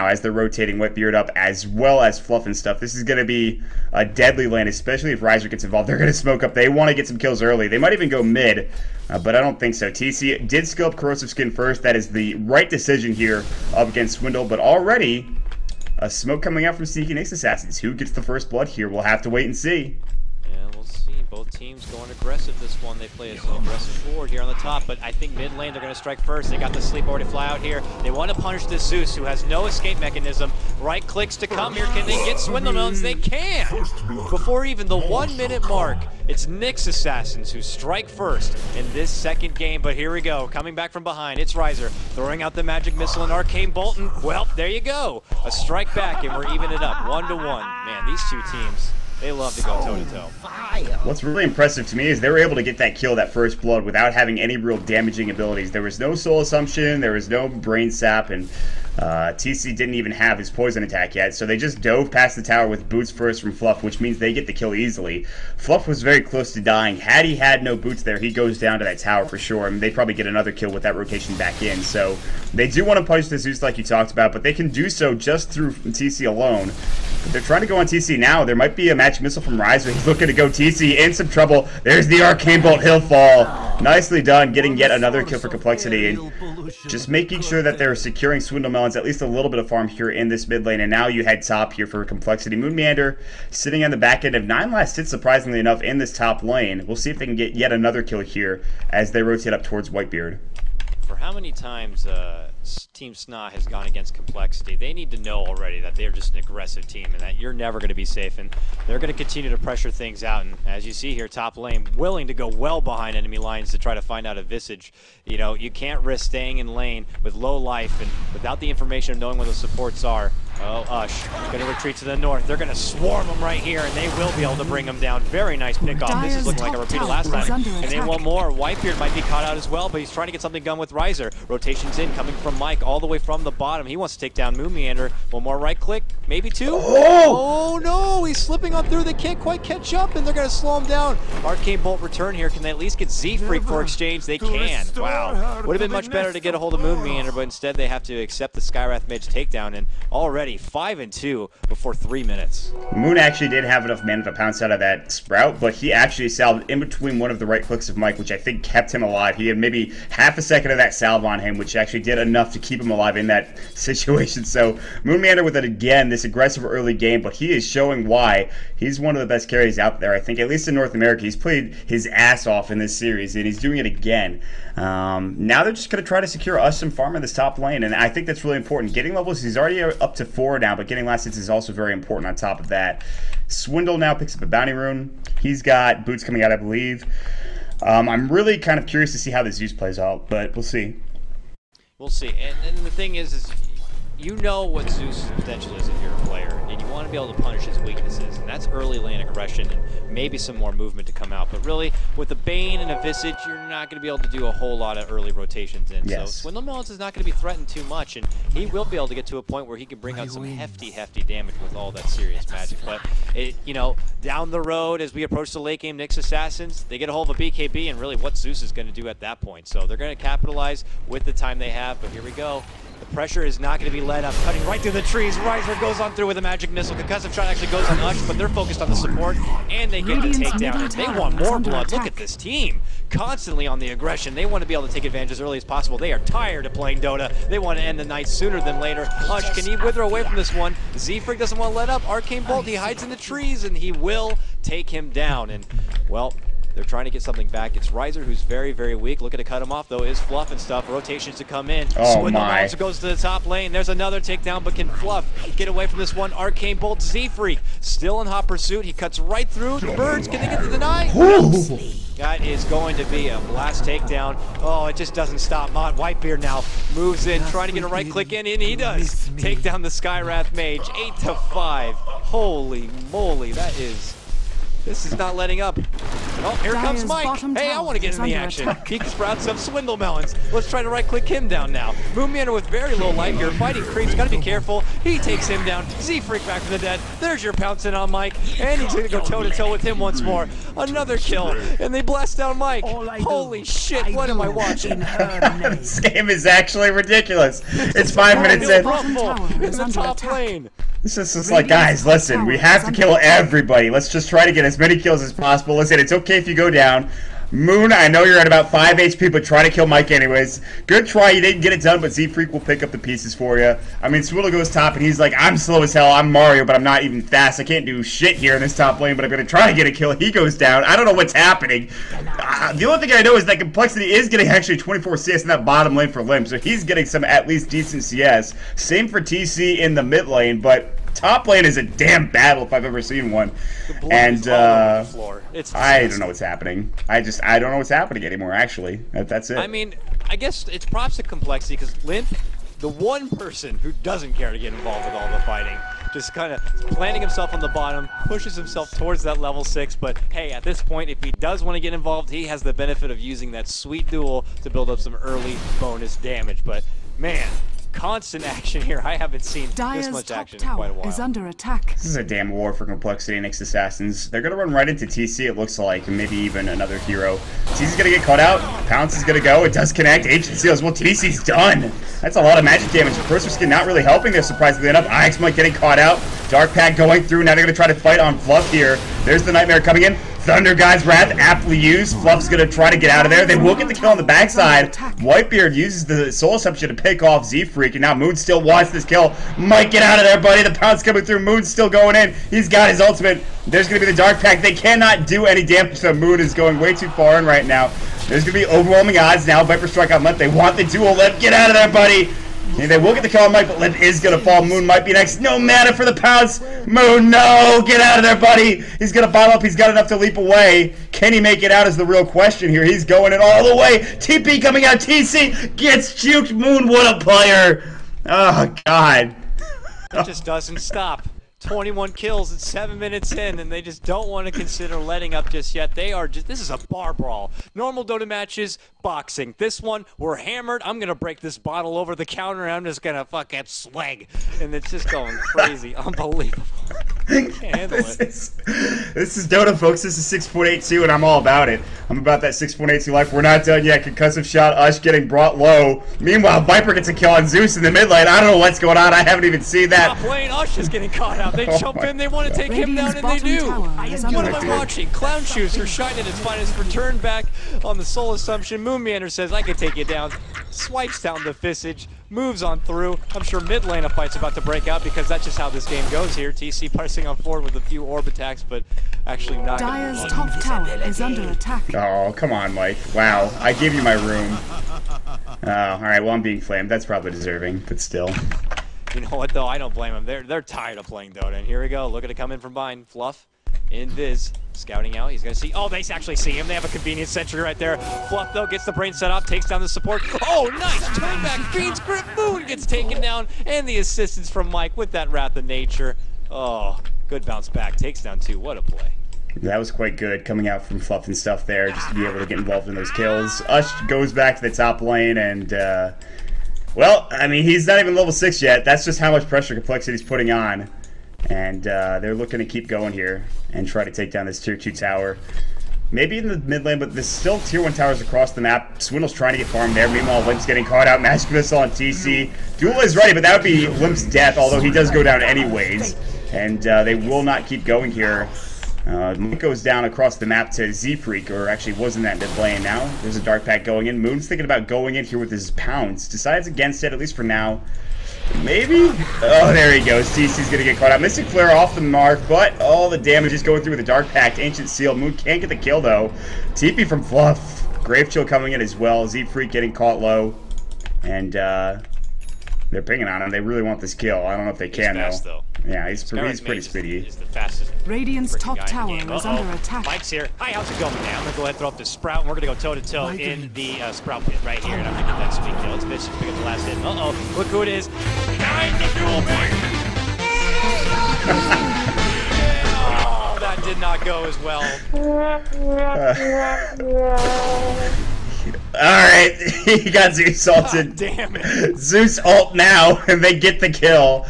now as they're rotating Whitebeard up as well as Fluff and stuff. This is going to be a deadly lane, especially if Riser gets involved. They're going to smoke up. They want to get some kills early. They might even go mid, but I don't think so. TC did skill up Corrosive Skin first. That is the right decision here up against Swindle, but already a smoke coming out from Sneaky Nyx Assassins. Who gets the first blood here? We'll have to wait and see. Yeah, we'll see. Both teams going aggressive this one. They play an aggressive forward here on the top, but I think mid lane they're going to strike first. They got the sleep already fly out here. They want to punish this Zeus, who has no escape mechanism. Right clicks to come here. Can they get Swindle Melons? They can! Before even the 1 minute mark, it's Nyx Assassins who strike first in this second game, but here we go. Coming back from behind, it's Riser throwing out the Magic Missile and Arcane Bolton. Well, there you go. A strike back, and we're even it up 1-1. Man, these two teams, they love to go toe-to-toe. What's really impressive to me is they were able to get that kill, that first blood, without having any real damaging abilities. There was no Soul Assumption, there was no Brain Sap, and TC didn't even have his poison attack yet, so they just dove past the tower with boots first from Fluff, which means they get the kill easily. Fluff was very close to dying. Had he had no boots there, he goes down to that tower for sure, and they probably get another kill with that rotation back in. So they do want to punish the Zeus like you talked about, but they can do so just through TC alone. If they're trying to go on TC now, there might be a Magic Missile from Riser. He's looking to go TC in some trouble. There's the Arcane Bolt. He'll fall. Nicely done, getting yet another kill for Complexity, and just making sure that they're securing Swindle Melons at least a little bit of farm here in this mid lane. And now you head top here for Complexity. Moon Meander sitting on the back end of 9 last hits, surprisingly enough, in this top lane. We'll see if they can get yet another kill here as they rotate up towards Whitebeard. For how many times Team Sna has gone against Complexity, they need to know already that they're just an aggressive team and that you're never going to be safe, and they're going to continue to pressure things out. And as you see here, top lane willing to go well behind enemy lines to try to find out a Visage. You know, you can't risk staying in lane with low life and without the information of knowing where the supports are. Oh, Ush going to retreat to the north. They're going to swarm them right here, and they will be able to bring them down. Very nice pick off. This is looking like a repeat of last time. And they want more. Whitebeard might be caught out as well, but he's trying to get something done with Riser. Rotations in, coming from Mike all the way from the bottom. He wants to take down Moon Meander. One more right click, maybe two. Oh no, he's slipping on through. They can't quite catch up, and they're going to slow him down. Arcane Bolt return here. Can they at least get Z-Freak for exchange? They can. Wow. Would have been much better to get a hold of Moon Meander, but instead they have to accept the Skywrath Mage takedown, and already 5-2 before 3 minutes. Moon actually did have enough mana to pounce out of that Sprout, but he actually salved in between one of the right clicks of Mike, which I think kept him alive. He had maybe half a second of that salve on him, which actually did enough to keep him alive in that situation. So Moon Meander with it again, this aggressive early game, but he is showing why he's one of the best carries out there. I think at least in North America, he's played his ass off in this series, and he's doing it again. Now they're just going to try to secure us some farm in this top lane, and I think that's really important. Getting levels, he's already up to 4 now, but getting last hits is also very important on top of that. Swindle now picks up a bounty rune. He's got boots coming out, I believe. I'm really kind of curious to see how the Zeus plays out, but we'll see. We'll see. And the thing is you know what Zeus' potential is if you're a player, and you want to be able to punish his weaknesses, and that's early lane aggression and maybe some more movement to come out. But really, with a Bane and a Visage, you're not going to be able to do a whole lot of early rotations in. Yes. So Swindle Melons is not going to be threatened too much, and he will be able to get to a point where he can bring out some hefty damage with all that serious magic. But, you know, down the road, as we approach the late game, Nyx Assassins, they get a hold of a BKB, and really what Zeus is going to do at that point. So they're going to capitalize with the time they have, but here we go. The pressure is not going to be let up. Cutting right through the trees. Riser goes on through with a magic missile. Concussive shot actually goes on Ush, but they're focused on the support, and they get the takedown. And they want more blood. Look at this team. Constantly on the aggression. They want to be able to take advantage as early as possible. They are tired of playing Dota. They want to end the night sooner than later. Ush, can he wither away from this one? Z-Freak doesn't want to let up. Arcane Bolt, he hides in the trees, and he will take him down. And, well, they're trying to get something back. It's Riser who's very weak. Looking to cut him off, though, is Fluff and stuff. Rotations to come in. Oh, my. Also goes to the top lane. There's another takedown, but can Fluff get away from this one? Arcane Bolt, Z-Freak still in hot pursuit. He cuts right through. The birds, can they get to the deny? That is going to be a blast takedown. Oh, it just doesn't stop. Maut Whitebeard now moves in, trying to get a right click in, and he does. Take down the Skywrath Mage, 8-5. Holy moly, this is not letting up. Oh, here comes Mike. Hey, I want to get in the action. He sprouts up Swindle Melons. Let's try to right-click him down now. Moonmeander with very low life here. Fighting creeps. Got to be careful. He takes him down. Z-Freak back from the dead. There's your pouncing on Mike. And he's going to go toe-to-toe with him once more. Another kill. And they blast down Mike. Holy shit, what am I watching? This game is actually ridiculous. It's 5 minutes in. In the top lane. It's just like, guys, listen, we have to kill everybody. Let's just try to get as many kills as possible. Listen, it's okay if you go down. Moon, I know you're at about 5 HP, but try to kill Mike anyways. Good try, you didn't get it done, but Z-Freak will pick up the pieces for you. I mean, Swiddle goes top, and he's like, I'm slow as hell, I'm Mario, but I'm not even fast. I can't do shit here in this top lane, but I'm going to try to get a kill. He goes down. I don't know what's happening. The only thing I know is that Complexity is getting actually 24 CS in that bottom lane for Limb, so he's getting some at least decent CS. Same for TC in the mid lane, but top lane is a damn battle if I've ever seen one. And I don't know what's happening. I don't know what's happening anymore, actually. That's it. I mean, I guess it's props to Complexity, because Limp, the one person who doesn't care to get involved with all the fighting, just kind of planting himself on the bottom, pushes himself towards that level 6, but hey, at this point, if he does want to get involved, he has the benefit of using that sweet duel to build up some early bonus damage. But man, constant action here. I haven't seen this much action in quite a while. Is under attack. This is a damn war for Complexity and Nyx Assassins. They're going to run right into TC, it looks like, and maybe even another hero. TC's going to get caught out. Pounce is going to go. It does connect. Ancient Seals. Well, TC's done. That's a lot of magic damage. First Skin not really helping there, surprisingly enough. Ix Mike getting caught out. Dark Pack going through. Now they're going to try to fight on Fluff here. There's the Nightmare coming in. Thunder Guy's Wrath, aptly used. Fluff's going to try to get out of there. They will get the kill on the backside. Whitebeard uses the Soul Assumption to pick off Z-Freak, and now Moon still wants this kill. Might get out of there, buddy. The pound's coming through. Moon's still going in. He's got his ultimate. There's going to be the Dark Pack. They cannot do any damage, so Moon is going way too far in right now. There's going to be overwhelming odds now. Viper Strike on Limp. They want the duel. Limp, get out of there, buddy. And they will get the kill on Mike, but Limp is going to fall. Moon might be next. No mana for the pounce. Moon, no! Get out of there, buddy! He's going to bottle up. He's got enough to leap away. Can he make it out is the real question here. He's going in all the way. TP coming out. TC gets juked. Moon, what a player! Oh, God. It just doesn't stop. 21 kills at 7 minutes in, and they just don't want to consider letting up just yet. They are just, this is a bar brawl. Normal Dota matches, boxing. This one, we're hammered. I'm going to break this bottle over the counter, and I'm just going to fucking swag. And it's just going crazy. Unbelievable. Can't handle it. This is Dota, folks. This is 6.82, and I'm all about it. I'm about that 6.82 life. We're not done yet. Concussive shot, Ush getting brought low. Meanwhile, Viper gets a kill on Zeus in the mid lane. I don't know what's going on. I haven't even seen that. Top lane, Ush is getting caught out. They jump in, they want to take him down, and they do. What am I watching? Clown Shoes, her shine at its finest, return back on the Soul Assumption. Moonmeander says, I can take you down. Swipes down the Visage, moves on through. I'm sure mid lane a fight's about to break out because that's just how this game goes here. TC pressing on forward with a few orb attacks, but actually not. Dire's top tower is under attack. Oh, come on, Mike. Wow, I gave you my room. Oh, alright, well, I'm being flamed. That's probably deserving, but still. You know what, though? I don't blame them. They're tired of playing Dota. And here we go. Look at it come in from behind. Fluff in Viz. Scouting out. He's going to see. Oh, they actually see him. They have a convenient sentry right there. Fluff, though, gets the brain set up. Takes down the support. Oh, nice. Turn back. Fiend's Grip. Moon gets taken down. And the assistance from Mike with that Wrath of Nature. Oh, good bounce back. Takes down 2. What a play. That was quite good coming out from Fluff and stuff there just to be able to get involved in those kills. Ush goes back to the top lane and... well, I mean, he's not even level 6 yet. That's just how much pressure Complexity's putting on. And they're looking to keep going here and try to take down this tier 2 tower. Maybe in the mid lane, but there's still tier 1 towers across the map. Swindle's trying to get farmed there. Meanwhile, Limp's getting caught out. Magic Missile on TC. Duel is ready, but that would be Limp's death, although he does go down anyways. And they will not keep going here. Mike goes down across the map to Z-Freak, or actually was in that mid lane now. There's a Dark Pack going in. Moon's thinking about going in here with his pounce. Decides against it, at least for now. Maybe? Oh, there he goes. TC's going to get caught out. Mystic Flare off the mark, but all the damage is going through with the Dark Pact. Ancient Seal. Moon can't get the kill, though. TP from Fluff. Grave Chill coming in as well. Z-Freak getting caught low. And they're pinging on him. They really want this kill. I don't know if they can, though. Yeah, he's pretty speedy. He's the fastest. Radiant's top tower is under attack. Mike's here. Hi, how's it going, man? I'm going to go ahead and throw up the Sprout, and we're going to go toe-to-toe in the Sprout pit right here, and I'm going to get that sweet kill. It's Vicious to pick up the last hit. Uh-oh, look who it is. Time to duel, Mike! Oh, that did not go as well. Alright, he got Zeus ulted. God damn it. Zeus ult now, and they get the kill.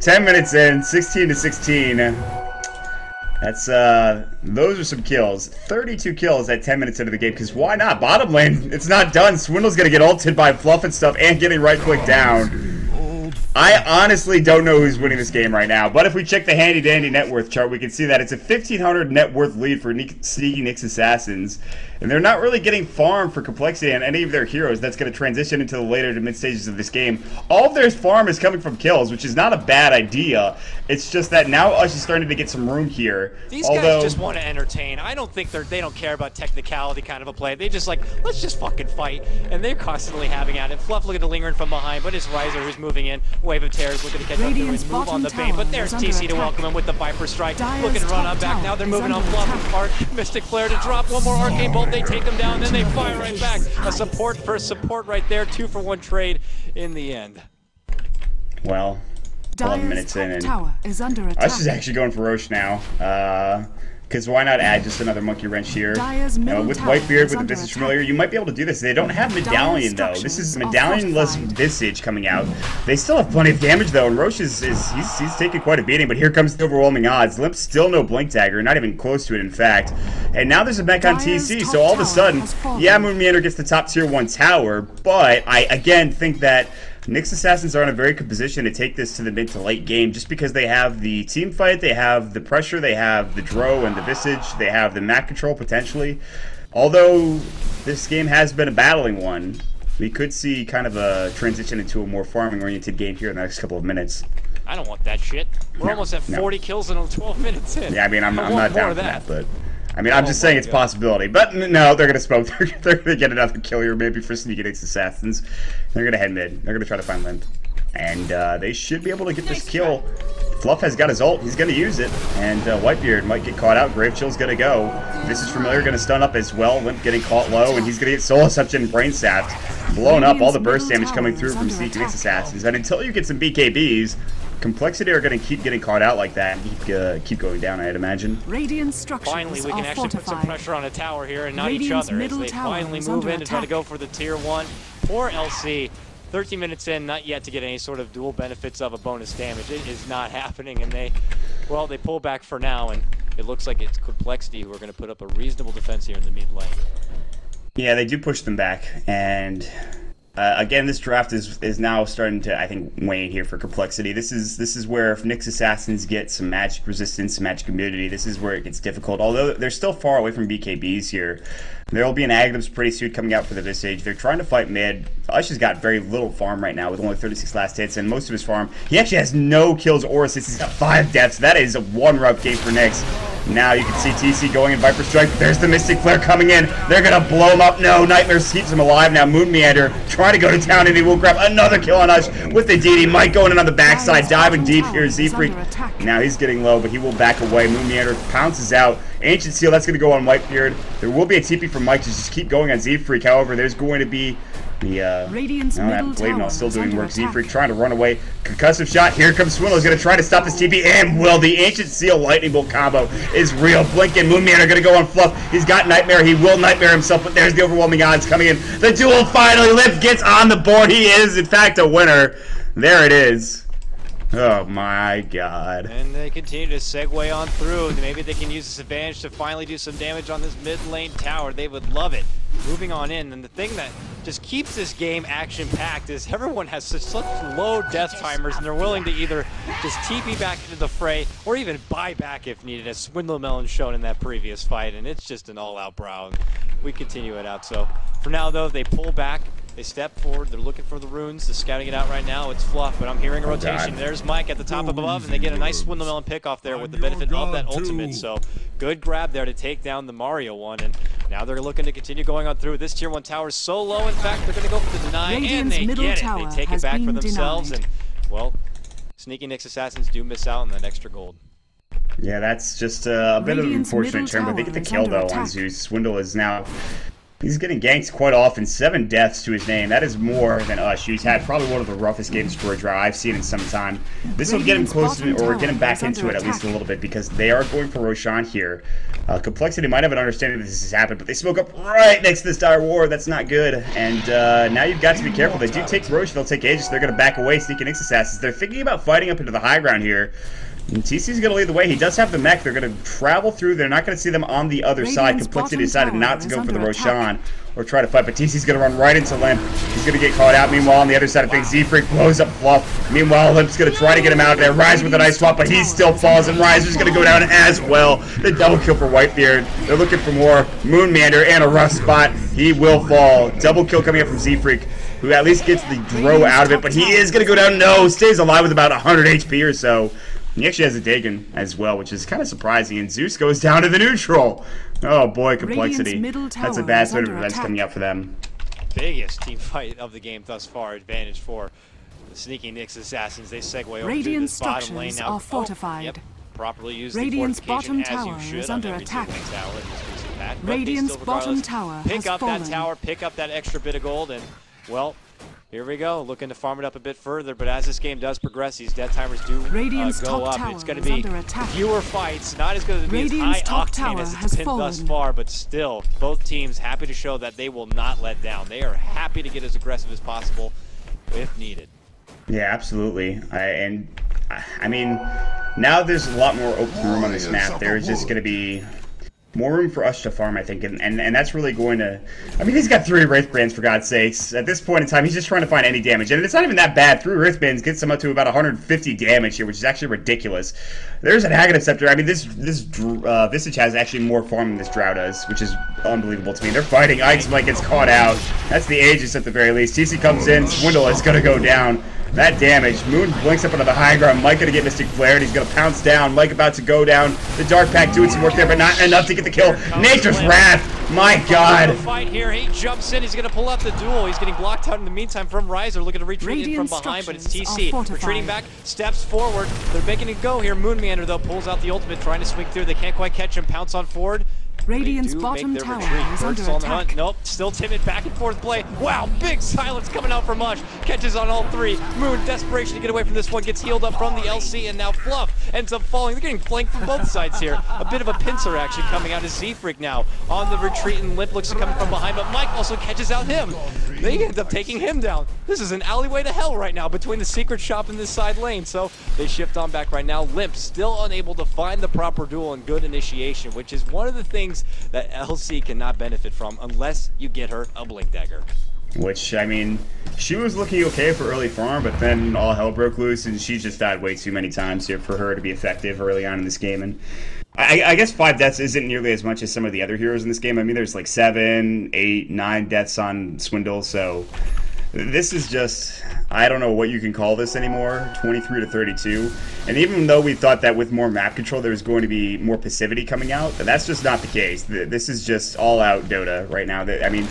10 minutes in, 16 to 16. That's, those are some kills. 32 kills at 10 minutes into the game, because why not? Bottom lane, it's not done. Swindle's gonna get ulted by Fluff and stuff, and getting right-click down. I honestly don't know who's winning this game right now, but if we check the handy-dandy net worth chart, we can see that it's a 1,500 net worth lead for Sneaky Nyx Assassins, and they're not really getting farm for complexity on any of their heroes. That's going to transition into the later to mid stages of this game. All of their farm is coming from kills, which is not a bad idea. It's just that now Ush is starting to get some room here. These guys just want to entertain. I don't think they don't care about technicality kind of a play. They just like, let's just fucking fight, and they're constantly having at it. Fluff looking to linger in from behind, but it's Riser who's moving in. Wave of Terrors looking to catch up to him and move on the Bane, but there's TC to welcome him with the Viper Strike. Looking to run on back. Now they're moving on Fluff and Park. Mystic Flare to drop one more Arcane Bolt. They take them down, then they fire right back. A support for support right there. 2-for-1 trade in the end. Well, 11 minutes in, and Ush is actually going for Roche now. Because why not add just another monkey wrench here? With Whitebeard, with the Visage Familiar, you might be able to do this. They don't have Medallion, though. This is Medallion-less Visage coming out. They still have plenty of damage, though, and Roche he's taking quite a beating, but here comes the overwhelming odds. Limp's still no Blink Dagger, not even close to it, in fact. And now there's a mech on TC, so all of a sudden, yeah, Moon Meander gets the top tier 1 tower, but I, again, think that Nyx Assassins are in a very good position to take this to the mid to late game just because they have the team fight, they have the pressure, they have the Dro and the Visage, they have the map control potentially. Although this game has been a battling one, we could see kind of a transition into a more farming-oriented game here in the next couple of minutes. I don't want that shit. We're almost at 40 kills in 12 minutes in. Yeah, I mean, I'm not down for that, but I mean, I'm just saying it's a possibility. But no, they're going to smoke. They're going to get another kill here, maybe for Sneaky Nyx Assassins. They're going to head mid. They're going to try to find Limp. And they should be able to get this kill. Fluff has got his ult. He's going to use it. And Whitebeard might get caught out. Grave Chill's going to go. This is Familiar going to stun up as well. Limp getting caught low. And he's going to get Soul Assumption and Brain Sapped. Blown up. All the burst damage coming through from Sneaky Nyx Assassins. And until you get some BKBs, Complexity are going to keep getting caught out like that and keep going down, I'd imagine. Finally, we can actually put some pressure on a tower here and not each other as they finally move in to try to go for the tier 1. Poor LC. 13 minutes in, not yet to get any sort of dual benefits of a bonus damage. It is not happening, and they pull back for now, and it looks like it's Complexity who are going to put up a reasonable defense here in the mid lane. Yeah, they do push them back, and again, this draft is now starting to, I think, wane here for Complexity. This is where if Nyx Assassins get some magic resistance, some magic immunity, this is where it gets difficult. Although they're still far away from BKBs here. There will be an Aghanim pretty soon coming out for the Visage. They're trying to fight mid. Ush has got very little farm right now with only 36 last hits, and most of his farm, he actually has no kills or assists. He's got 5 deaths. That is a one rough game for Nyx. Now you can see TC going in Viper Strike. There's the Mystic Flare coming in. They're going to blow him up. No, Nightmare keeps him alive. Now Moon Meander trying to go to town, and he will grab another kill on Ush with the DD. Mike going in on the backside, diving deep here. Z-Freak. Now he's getting low, but he will back away. Moon Meander pounces out. Ancient Seal, that's going to go on Whitebeard. There will be a TP from Mike to just keep going on Z-Freak. However, there's going to be the, that Blade Mail still doing work. Z-Freak trying to run away. Concussive shot. Here comes Swindle. He's going to try to stop this TP. And will. The Ancient Seal Lightning Bolt combo is real. Blinking. Moon Meander going to go on Fluff. He's got Nightmare. He will Nightmare himself, but there's the overwhelming odds coming in. The duel finally. Lip gets on the board. He is, in fact, a winner. There it is. Oh my god. And they continue to segue on through. Maybe they can use this advantage to finally do some damage on this mid lane tower. They would love it. Moving on in, and the thing that just keeps this game action-packed is everyone has such low death timers, and they're willing to either just TP back into the fray or even buy back if needed, as Swindle Melon shown in that previous fight, and it's just an all-out brawl. We continue it out. So for now, though, they pull back. They step forward. They're looking for the runes. They're scouting it out right now. It's Fluff, but I'm hearing a rotation. There's Mike at the top of above, and they get a nice Swindle Melon pick off there with the benefit of that ultimate. So good grab there to take down the Mario one, and now they're looking to continue going on through. This tier 1 tower is so low, in fact, they're going to go for the deny, and they get it. They take it back for themselves, and, well, Sneaky Nyx Assassins do miss out on that extra gold. Yeah, that's just a bit of an unfortunate turn, but they get the kill, though, on Zeus. Swindle is now He's getting ganked quite often. 7 deaths to his name. That is more than Ush. He's had probably one of the roughest games for a draw I've seen in some time. This will get him close to, or get him back into it at least a little bit, because they are going for Roshan here. Complexity might have an understanding that this has happened, but they smoke up right next to this Dire War. That's not good. And now you've got to be careful. They do take Rosh. They'll take Aegis. They're going to back away, sneaking Nyx Assassins. They're thinking about fighting up into the high ground here. And TC's going to lead the way. He does have the mech. They're going to travel through. They're not going to see them on the other side. Complexity decided not to go for the Roshan or try to fight, but TC's going to run right into Limp. He's going to get caught out. Meanwhile, on the other side of things, Z-Freak blows up Fluff. Meanwhile, Limp's going to try to get him out there. Rise with a nice swap, but he still falls, and Rise is going to go down as well. The double kill for Whitebeard. They're looking for more. Moonmander in a rough spot. He will fall. Double kill coming up from Z-Freak, who at least gets the Dro out of it, but he is going to go down. No, stays alive with about 100 HP or so. He actually has a Dagon as well, which is kind of surprising, and Zeus goes down to the neutral. Oh boy, Complexity. That's a bad sort of events coming up for them. Biggest team fight of the game thus far. Advantage for the sneaking Nyx Assassins. They segue over to this bottom lane now. Are fortified. Yep. Properly use Radiant's the bottom fortification tower as you should is on under every attack. Tower. Radiant's bottom tower pick has up fallen. that tower, pick up that extra bit of gold, and well, here we go, looking to farm it up a bit further, but as this game does progress, these death timers do go up. It's going to be fewer fights, not as going to be as high octane as it's been thus far, but still, both teams happy to show that they will not let down. They are happy to get as aggressive as possible if needed. Yeah, absolutely. I mean, now there's a lot more open room on this map. There's just going to be more room for us to farm, I think, and that's really going to... I mean, he's got 3 Wraith Brands, for God's sakes. At this point in time, he's just trying to find any damage, and it's not even that bad. 3 Wraith Brands gets him up to about 150 damage here, which is actually ridiculous. There's an Aghanim Scepter. I mean, this Visage has actually more farm than this Drow does, which is unbelievable to me. They're fighting. Ike's Mike gets caught out. That's the Aegis at the very least. TC comes in. Swindle is going to go down. That damage. Moon blinks up onto the high ground. Mike gonna get Mystic Flare, and he's gonna pounce down. Mike about to go down. The Dark Pack doing some work there, but not enough to get the kill. Nature's Wrath. My God. Fight here. He jumps in. He's gonna pull out the duel. He's getting blocked out in the meantime from Riser, looking to retreat in from behind, but it's TC retreating back, steps forward. They're making it go here. Moonmander though pulls out the ultimate, trying to swing through. They can't quite catch him. Pounce on forward. Radiant's bottom tower is under attack. Nope, still timid, back and forth play. Wow, big silence coming out from Ush. Catches on all 3. Moon, desperation to get away from this one, gets healed up from the LC, and now Fluff ends up falling. They're getting flanked from both sides here. A bit of a pincer action coming out as Z-Freak now on the retreat, and Limp looks to come from behind, but Mike also catches out him. They end up taking him down. This is an alleyway to hell right now between the secret shop and this side lane, so they shift on back right now. Limp still unable to find the proper duel and good initiation, which is one of the things that LC cannot benefit from unless you get her a Blink Dagger. Which, I mean, she was looking okay for early farm, but then all hell broke loose, and she just died way too many times here for her to be effective early on in this game. And I guess 5 deaths isn't nearly as much as some of the other heroes in this game. I mean, there's like 7, 8, 9 deaths on Swindle, so this is just, I don't know what you can call this anymore, 23 to 32. And even though we thought that with more map control there was going to be more passivity coming out, that's just not the case. This is just all-out Dota right now. I mean,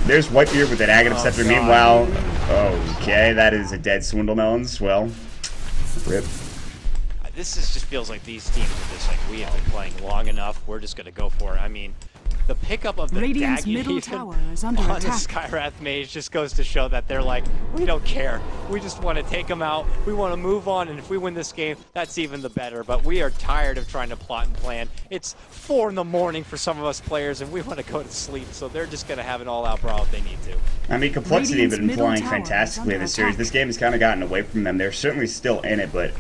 there's Whitebeard with that Aghanim Scepter. Meanwhile, okay, that is a dead Swindle Melons. Well, rip. This just feels like these teams are just like, we have been playing long enough, we're just going to go for it. I mean, the pickup of the Radiant's Daggy middle tower is under on attack. the Skywrath Mage just goes to show that they're like, we don't care. We just want to take them out. We want to move on, and if we win this game, that's even the better. But we are tired of trying to plot and plan. It's 4 in the morning for some of us players, and we want to go to sleep, so they're just going to have an all-out brawl if they need to. I mean, Complexity have been playing fantastically in this series. This game has kind of gotten away from them. They're certainly still in it, but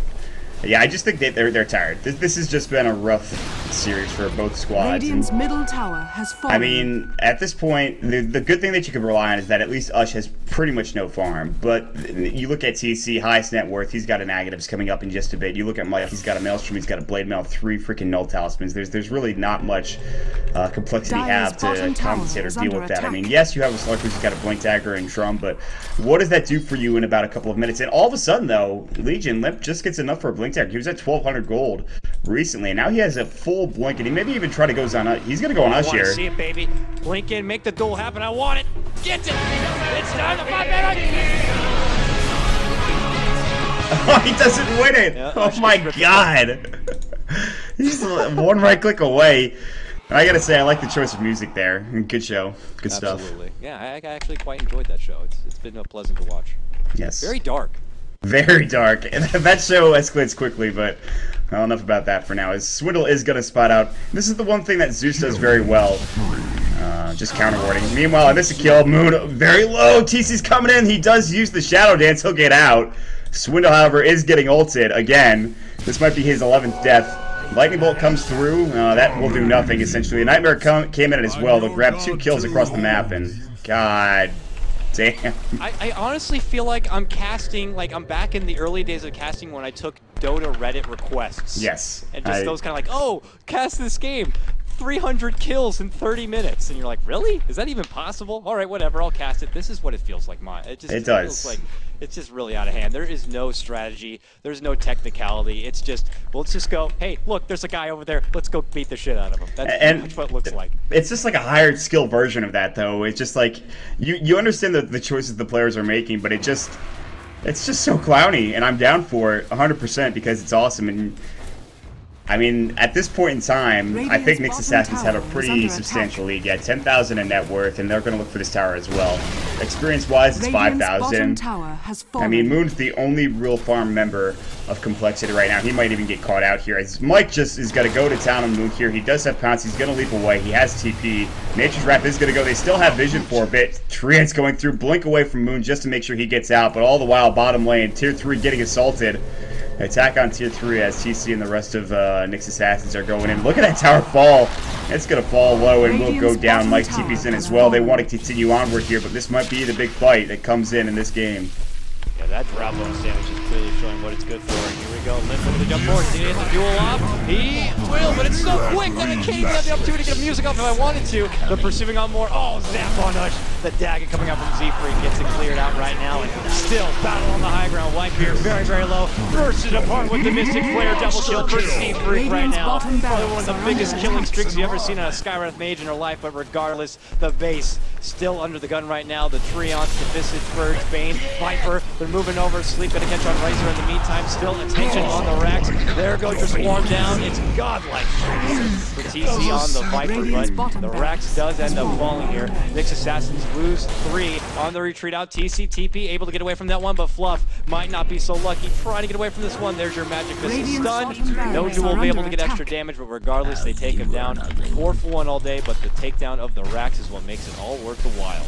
yeah, I just think they're tired. This has just been a rough series for both squads. Radiant's middle tower has fallen. I mean, at this point, the good thing that you can rely on is that at least Ush has pretty much no farm. But you look at TC, highest net worth, he's got an Aghanims coming up in just a bit. You look at Mike, he's got a Maelstrom, he's got a Blade Mail, 3 freaking Null Talismans. There's really not much complexity you have to compensate or deal with that. I mean, yes, you have a Slug who's got a Blink Dagger and Drum, but what does that do for you in about a couple of minutes? And all of a sudden, though, Legion, Limp just gets enough for a Blink Dagger. He was at 1,200 gold recently, and now he has a full Blink, and he maybe even try to go on. He's gonna go on Ush here. See it, baby. Blink in, make the duel happen. I want it. Get it. It's time to fight, baby. Oh, he doesn't win it. Yeah, oh my God. He's 1 right click away. I gotta say, I like the choice of music there. Good show. Good stuff. Absolutely. Yeah, I actually quite enjoyed that show. It's been pleasant to watch. Yes. Very dark. Very dark. And that show escalates quickly, but well, enough about that for now. As Swindle is going to spot out. This is the one thing that Zeus does very well. Just counter warding. Meanwhile, I miss a kill. Moon very low. TC's coming in. He does use the Shadow Dance. He'll get out. Swindle, however, is getting ulted again. This might be his 11th death. Lightning Bolt comes through. That will do nothing, essentially. A Nightmare came in as well. They'll grab 2 kills across the map, and god damn. I honestly feel like I'm casting, like I'm back in the early days of casting when I took Dota Reddit requests. Yes. And just those kind of like, oh, cast this game. 300 kills in 30 minutes. And you're like, really? Is that even possible? All right, whatever, I'll cast it. This is what it feels like. It does. Feels like it's just really out of hand. There is no strategy. There's no technicality. It's just, well, let's just go, hey, look, there's a guy over there. Let's go beat the shit out of him. That's what it looks like. It's just like a higher skill version of that, though. It's just like, you understand the choices the players are making, but it's just so clowny, and I'm down for it 100% because it's awesome. And I mean, at this point in time, I think Nyx Assassins have a pretty substantial lead. Yeah, 10,000 in net worth, and they're going to look for this tower as well. Experience-wise, it's 5,000. I mean, Moon's the only real farm member of Complexity right now. He might even get caught out here. As Mike just is going to go to town on Moon here. He does have pounce. He's going to leap away. He has TP. Nature's Wrath is going to go. They still have vision for a bit. Treant's going through. Blink away from Moon just to make sure he gets out. But all the while, bottom lane, Tier 3 getting assaulted. Attack on Tier 3 as TC and the rest of Nyx Assassins are going in. Look at that tower fall. It's going to fall low and will go down. Mike's TP's in as well. They want to continue onward here, but this might be the big fight that comes in this game. Yeah, that drop bonus damage is clearly showing what it's good for. Here we go. Limp over the jump forward. He hits the duel off. He will, but it's so quick that I can't even have the opportunity to get music off if I wanted to. But pursuing on more. Oh, zap on Ush. The dagger coming out from Z-Free gets it cleared out right now. And still battle on the high ground. Whitebeard very, very low. Bursts it apart with the Mystic Flare. Double kill for Z-Free right now. Probably one of the biggest killing streaks you've ever seen on a Skywrath Mage in her life. But regardless, the base still under the gun right now. The Treant, the Visage, Verge, Bane, Viper. They're moving over. Sleep gonna catch on Riser in the meantime. Still attention on the Rax. There goes your swarm down. It's godlike for TC on the Viper, but the Rax does end up falling here. Nyx Assassins lose 3 on the retreat out. TC, TP able to get away from that one, but Fluff might not be so lucky. Trying to get away from this one. There's your magic missile stun. No duel will be able to get extra damage, but regardless, they take him down. 4 for 1 all day, but the takedown of the Rax is what makes it all worth the while.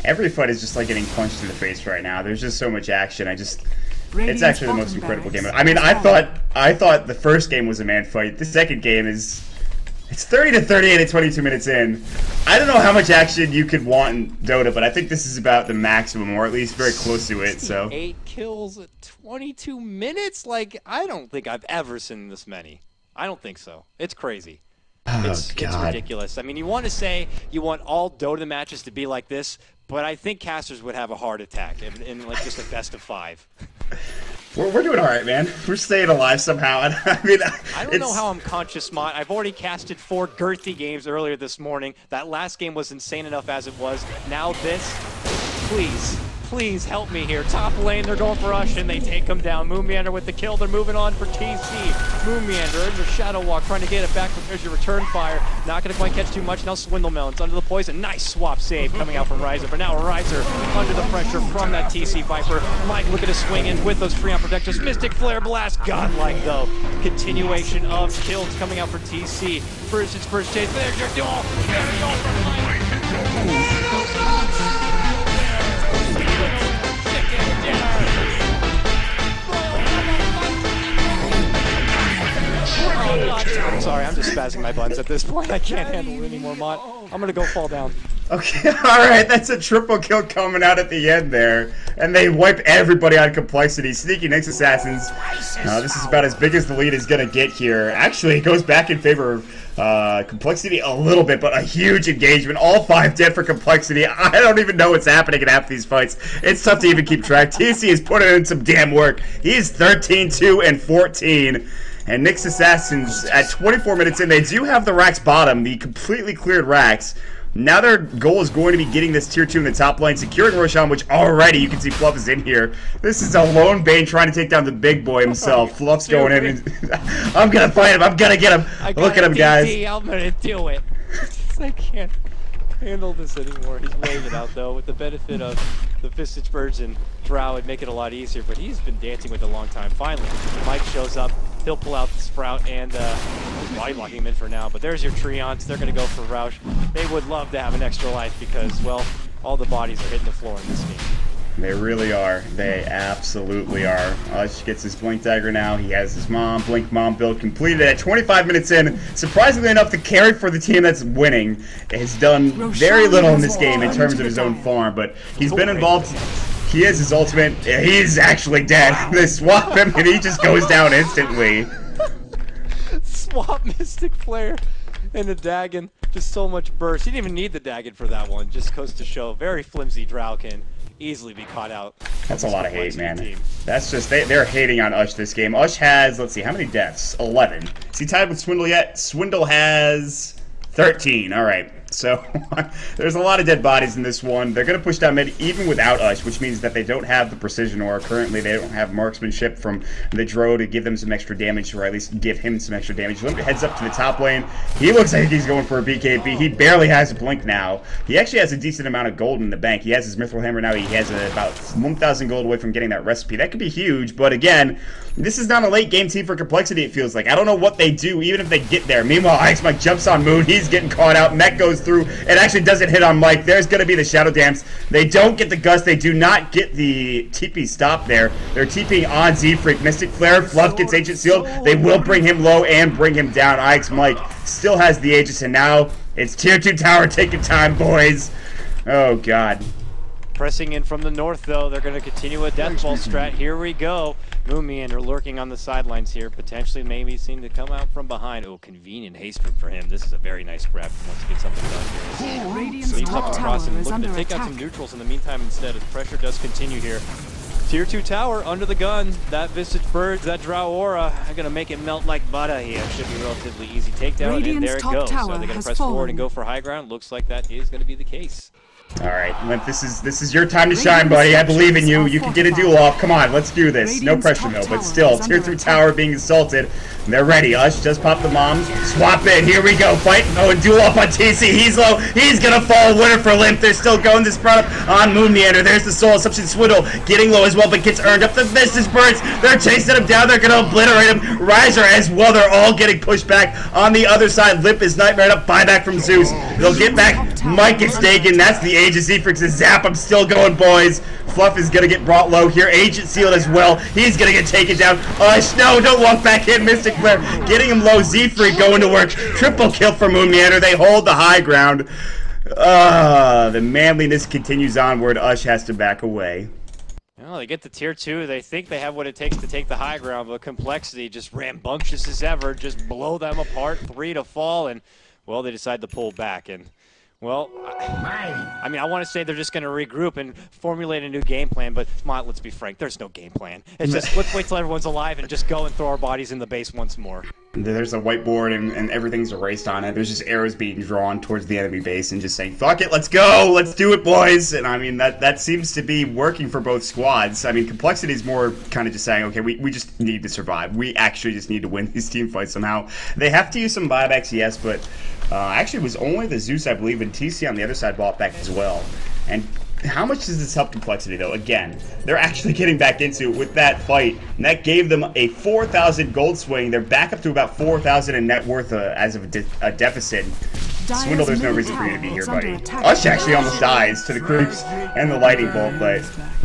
Every fight is just like getting punched in the face right now. There's just so much action. It's actually the most incredible game. I mean, I thought the first game was a man fight. The second game is, it's 30-38 at 22 minutes in. I don't know how much action you could want in Dota, but I think this is about the maximum, or at least very close to it. So 8 kills at 22 minutes? Like, I don't think I've ever seen this many. I don't think so. It's crazy. It's ridiculous. I mean, you want to say you want all Dota matches to be like this, but I think casters would have a heart attack in like just a best of 5. We're doing all right, man. We're staying alive somehow. I mean, I don't know how I'm conscious, Maut. I've already casted 4 girthy games earlier this morning. That last game was insane enough as it was. Now this, please. Please help me here. Top lane, they're going for Ush, and they take him down. Moonmeander with the kill. They're moving on for TC. Moonmeander in the Shadow Walk, trying to get it back. There's your return fire. Not going to quite catch too much. Now Swindle Melons under the poison. Nice swap save coming out from Riser. But now Riser under the pressure from that TC Viper. Mike looking to swing in with those Treant Protectors. Mystic Flare Blast. Godlike, though. Continuation of kills coming out for TC. First chase. There's your duel. There you go from Mike. I'm sorry, I'm just spazzing my buttons at this point. I can't handle it anymore, Maut. I'm gonna go fall down. Okay, alright, that's a triple kill coming out at the end there. And they wipe everybody on Complexity. Sneaky Nyx Assassins. This is about as big as the lead is gonna get here. Actually, it goes back in favor of Complexity a little bit, but a huge engagement. All 5 dead for Complexity. I don't even know what's happening in half these fights. It's tough to even keep track. TC is putting in some damn work. He's 13-2-14. And Nyx Assassins, at 24 minutes in, they do have the Rax bottom, the completely cleared Rax. Now their goal is going to be getting this tier 2 in the top lane, securing Roshan, which already you can see Fluff is in here. This is a lone Bane trying to take down the big boy himself. Fluff's going in. And I'm going to fight him. I'm going to get him. Look at him, guys. I'm going to do it. I can't handle this anymore. He's weighing it out, though, with the benefit of the Visage Birds and Drow would make it a lot easier, but he's been dancing with it a long time. Finally, Mike shows up. He'll pull out the Sprout and he's body blocking him in for now. But there's your Treants. They're going to go for Roush. They would love to have an extra life because, well, all the bodies are hitting the floor in this game. They really are. They absolutely are. Ush gets his Blink Dagger now. He has his Blink Mom build completed at 25 minutes in. Surprisingly enough, the carry for the team that's winning has done very little in this game in terms of his own farm, but he's been involved. He has his ultimate. He's actually dead. They swap him and he just goes down instantly. Swap Mystic Flare and the Dagon. Just so much burst. He didn't even need the Dagon for that one. Just goes to show very flimsy Drow can easily be caught out. That's a lot of hate, man. That's just, they're hating on Ush this game. Ush has, let's see, how many deaths? 11. Is he tied with Swindle yet? Swindle has 13. All right. So there's a lot of dead bodies in this one. They're going to push down mid even without Ush, which means that they don't have the precision, or currently they don't have marksmanship from the Dro to give them some extra damage, or at least give him some extra damage. Limp heads up to the top lane. He looks like he's going for a BKB. He barely has a blink now. He actually has a decent amount of gold in the bank. He has his Mithril Hammer now. He has about 1,000 gold away from getting that recipe. That could be huge, but again, this is not a late game team for Complexity, it feels like. I don't know what they do, even if they get there. Meanwhile, Ice Mike jumps on Moon. He's getting caught out. Mech goes through. It actually doesn't hit on Mike. There's going to be the Shadow Dance. They don't get the Gust. They do not get the TP stop there. They're TPing on Z-Freak. Mystic Flare. Fluff gets Ancient Sealed. They will bring him low and bring him down. Ix Mike still has the Aegis, and now it's Tier 2 Tower taking time, boys. Oh, God. Pressing in from the north, though. They're going to continue a death ball strat. Here we go. Moon Meander lurking on the sidelines here. Potentially maybe seen to come out from behind. Oh, convenient haste for him. This is a very nice grab if he wants to get something done here. Sweeps up across him, looking to take out some neutrals in the meantime instead, as pressure does continue here. Tier 2 tower under the gun. That Visage Bird, that Drow Aura are going to make it melt like butter here. Should be a relatively easy takedown, and there it goes. So they're going to press forward and go for high ground. Looks like that is going to be the case. All right, Limp, this is your time to shine, buddy. I believe in you. You can get a duel off. Come on, let's do this. No pressure, though, but still, Tier 3 tower being assaulted. They're ready. Ush just popped the mom. Swap in. Here we go. Fight. Oh, and duel off on TC. He's low. He's going to fall. Winner for Limp. They're still going this product on Moon Meander. There's the Soul Assumption Swindle getting low as well, but gets earned up. The Visage Birds. They're chasing him down. They're going to obliterate him. Riser as well. They're all getting pushed back. On the other side, Limp is nightmared up. Buyback from Zeus. They'll get back. Mike gets taken. That's the Aegis. Efrix is zap. I'm still going, boys. Fluff is going to get brought low here. Agent Sealed as well. He's going to get taken down. No, don't walk back in. Mystic Flare getting him low. Z-Freak going to work. Triple kill for Moon Meander. They hold the high ground. The manliness continues onward. Ush has to back away. Well, they get to Tier 2. They think they have what it takes to take the high ground, but Complexity just rambunctious as ever. Just blow them apart. 3 to fall, and, well, they decide to pull back. And, well, I mean, I want to say they're just going to regroup and formulate a new game plan, but Maut, let's be frank, there's no game plan. It's just, let's wait till everyone's alive and just go and throw our bodies in the base once more. There's a whiteboard and everything's erased on it. There's just arrows being drawn towards the enemy base and just saying, fuck it, let's go, let's do it, boys. And I mean, that seems to be working for both squads. I mean, Complexity is more kind of just saying, okay, we just need to survive. We actually just need to win these team fights somehow. They have to use some buybacks, yes, but actually it was only the Zeus, I believe, and TC on the other side bought back as well. And how much does this help Complexity, though? Again, they're actually getting back into it with that fight, and that gave them a 4,000 gold swing. They're back up to about 4,000 in net worth as of a deficit. Swindle, there's no reason for you to be here, buddy. Ush actually almost dies to the creeps and the lightning bolt, but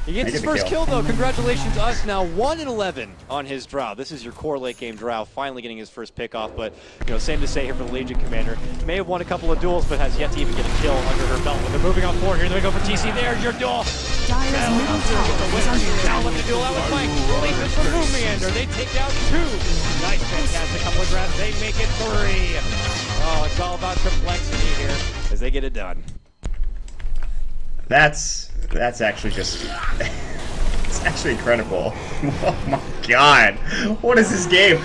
he gets his first kill, though. Congratulations, Us. Now 1-11 on his Drow. This is your core late game Drow, finally getting his first pick off. But you know, same to say here for the Legion Commander. May have won a couple of duels, but has yet to even get a kill under her belt. But they're moving on forward here. They go for TC. There's your duel. Now let the duel out with Mike. Leap is from Moon Meander. They take down 2. Nice, fantastic couple of grabs. They make it 3. Oh, it's all about Complexity here as they get it done. That's actually just it's actually incredible. Oh my god. What is this game?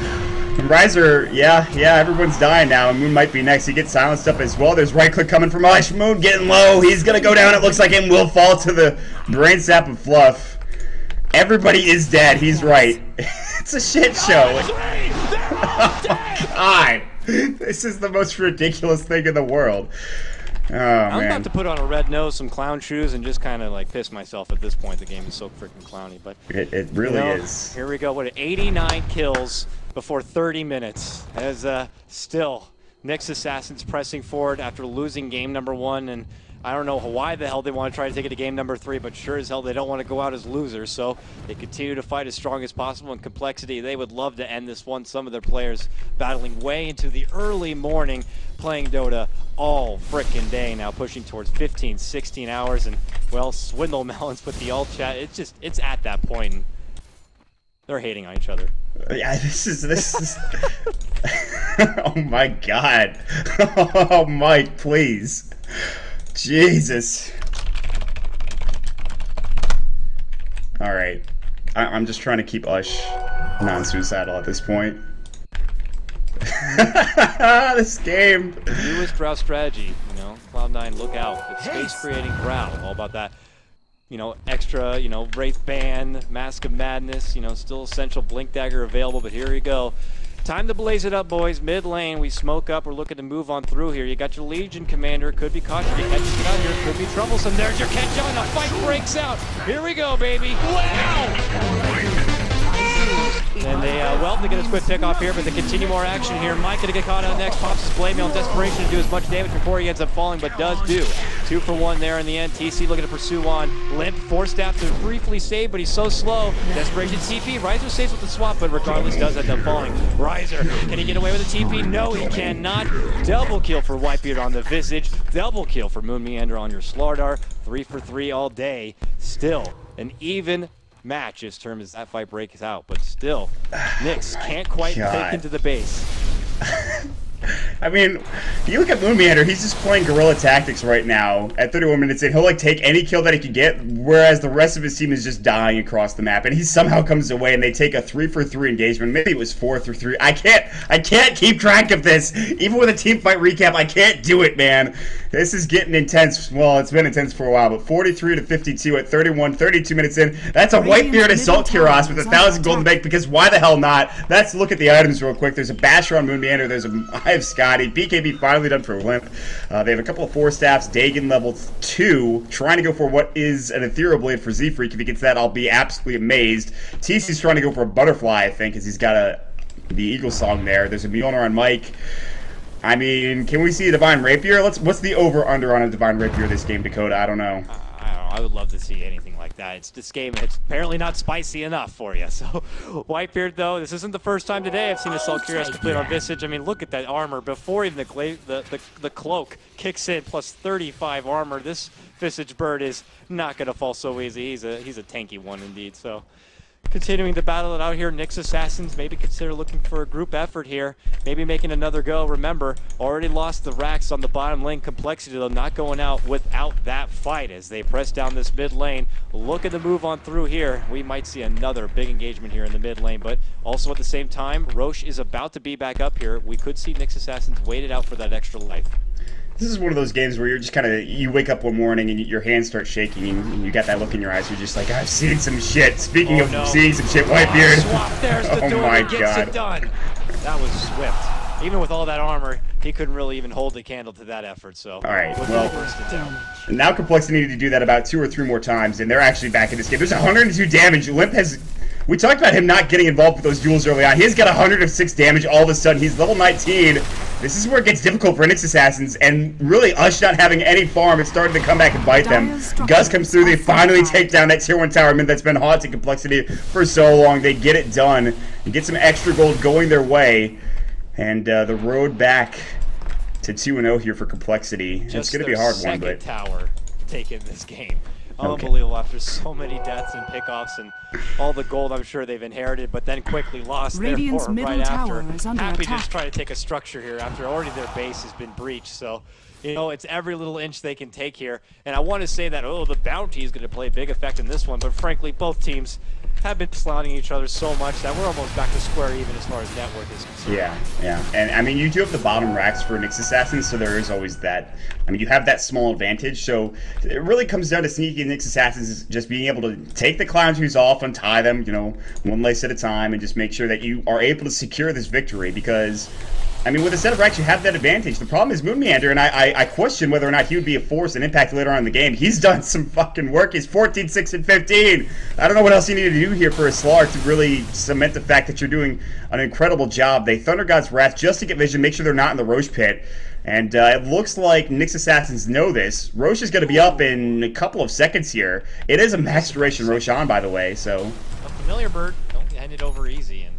And Riser, yeah, everyone's dying now, and Moon might be next. He gets silenced up as well. There's right click coming from Ush. Moon getting low. He's gonna go down. It looks like him will fall to the brain sap of Fluff. Everybody is dead. He's right. It's a shit show. God, this is the most ridiculous thing in the world. Oh, I'm man. about to put on a red nose, some clown shoes, and just kind of like piss myself at this point. The game is so freaking clowny, but It really is. Here we go. What, 89 kills before 30 minutes. As still, Nyx Assassins pressing forward after losing game number 1, and I don't know why the hell they want to try to take it to game number 3, but sure as hell they don't want to go out as losers, so they continue to fight as strong as possible. In Complexity, they would love to end this one. Some of their players battling way into the early morning, playing Dota all frickin' day now, pushing towards 15, 16 hours, and, well, Swindle Melons with the alt chat. It's at that point, and they're hating on each other. Yeah, this is oh my God. Oh, Mike, please. Jesus. Alright. I'm just trying to keep Ush non-suicidal at this point. This game. Newest Drow strategy, you know, Cloud9, look out. It's space creating Drow, all about that, you know, extra, you know, Wraith Band, Mask of Madness, you know, still essential Blink Dagger available, but here we go. Time to blaze it up, boys. Mid lane, we smoke up. We're looking to move on through here. You got your Legion Commander. Could be cautious. You catch it out here. Could be troublesome. There's your catch on. The fight breaks out. Here we go, baby. Wow! And they, well, they get a quick pick off here, but they continue more action here. Mike gonna get caught out next. Pops his blade mail in desperation to do as much damage before he ends up falling, but does do. 2 for 1 there in the end. TC looking to pursue on. Limp, force staff to briefly save, but he's so slow. Desperation TP. Riser saves with the swap, but regardless does end up falling. Riser, can he get away with a TP? No, he cannot. Double kill for Whitebeard on the Visage. Double kill for Moon Meander on your Slardar. 3 for 3 all day. Still an even match as term as that fight breaks out, but still, Nyx can't quite take into the base. I mean, you look at Moon Meander, he's just playing guerrilla tactics right now at 31 minutes in. He'll like take any kill that he can get, whereas the rest of his team is just dying across the map. And he somehow comes away and they take a 3 for 3 engagement. Maybe it was 4 for 3. I can't keep track of this. Even with a team fight recap, I can't do it, man. This is getting intense. Well, it's been intense for a while, but 43 to 52 at 32 minutes in. That's a Whitebeard Assault Cuirass with 1,000 golden bank, because why the hell not? Let's look at the items real quick. There's a Basher on Moon Meander. There's a Eye of Scotty. BKB finally done for Limp. They have a couple of 4 staffs. Dagon level 2, trying to go for what is an Ethereal Blade for Z-Freak. If he gets that, I'll be absolutely amazed. TC's trying to go for a Butterfly, I think, because he's got the Eagle Song there. There's a Mjolnir on Mike. I mean, can we see a Divine Rapier? What's the over-under on a Divine Rapier this game, Dakota? I don't know. I don't know. I would love to see anything like that. This game, it's apparently not spicy enough for you. So, Whitebeard, though, this isn't the first time today I've seen Assault Cuirass complete on Visage. I mean, look at that armor. Before even the cloak kicks in, plus 35 armor, this Visage bird is not going to fall so easy. He's a tanky one indeed. So, continuing to battle it out here, Nyx Assassins maybe consider looking for a group effort here, maybe making another go. Remember, already lost the racks on the bottom lane. Complexity, though, not going out without that fight as they press down this mid lane. Looking to move on through here. We might see another big engagement here in the mid lane, but also at the same time, Roche is about to be back up here. We could see Nyx Assassins waited out for that extra life. This is one of those games where you're just kind of, you wake up one morning and your hands start shaking and you got that look in your eyes. You're just like, I've seen some shit. Speaking of seeing some shit, Whitebeard. Swap, there's the door that gets it done. That was swift. Even with all that armor, he couldn't really even hold the candle to that effort. So, all right, well, now Complexity needed to do that about 2 or 3 more times, and they're actually back in this game. There's 102 damage. Limp has... We talked about him not getting involved with those duels early on. He's got 106 damage all of a sudden. He's level 19. This is where it gets difficult for Nyx Assassins, and really Ush not having any farm, it's starting to come back and bite them. Gus comes through, they finally take down that tier 1 tower mid that's been haunting Complexity for so long. They get it done and get some extra gold going their way, and the road back to 2-0 here for Complexity. It's going to be a hard one, but... tower taken this game. Unbelievable after so many deaths and pickoffs and all the gold I'm sure they've inherited, but then quickly lost Radiant's therefore middle right tower after. is under Happy to attack. just try to take a structure here after already their base has been breached. So, You know, it's every little inch they can take here. And I want to say that, oh, the bounty is going to play a big effect in this one. But frankly, both teams have been slouting each other so much that we're almost back to square even as far as net worth is concerned. Yeah. And I mean, you do have the bottom racks for Nyx Assassins, so there is always that. I mean, you have that small advantage. So it really comes down to sneaky Nyx Assassins just being able to take the clown shoes off, untie them, you know, one lace at a time, and just make sure that you are able to secure this victory. Because, I mean, with a set of racks, you have that advantage. The problem is Moon Meander, and I question whether or not he would be a force and impact later on in the game. He's done some fucking work. He's 14, 6, and 15. I don't know what else you need to do here for a Slar to really cement the fact that you're doing an incredible job. They Thunder God's Wrath just to get vision, make sure they're not in the Roche pit. And it looks like Nyx Assassins know this. Roche is going to be up in a couple of seconds here. It is a max duration Roshan, by the way, so... A familiar bird. Don't hand it over easy, and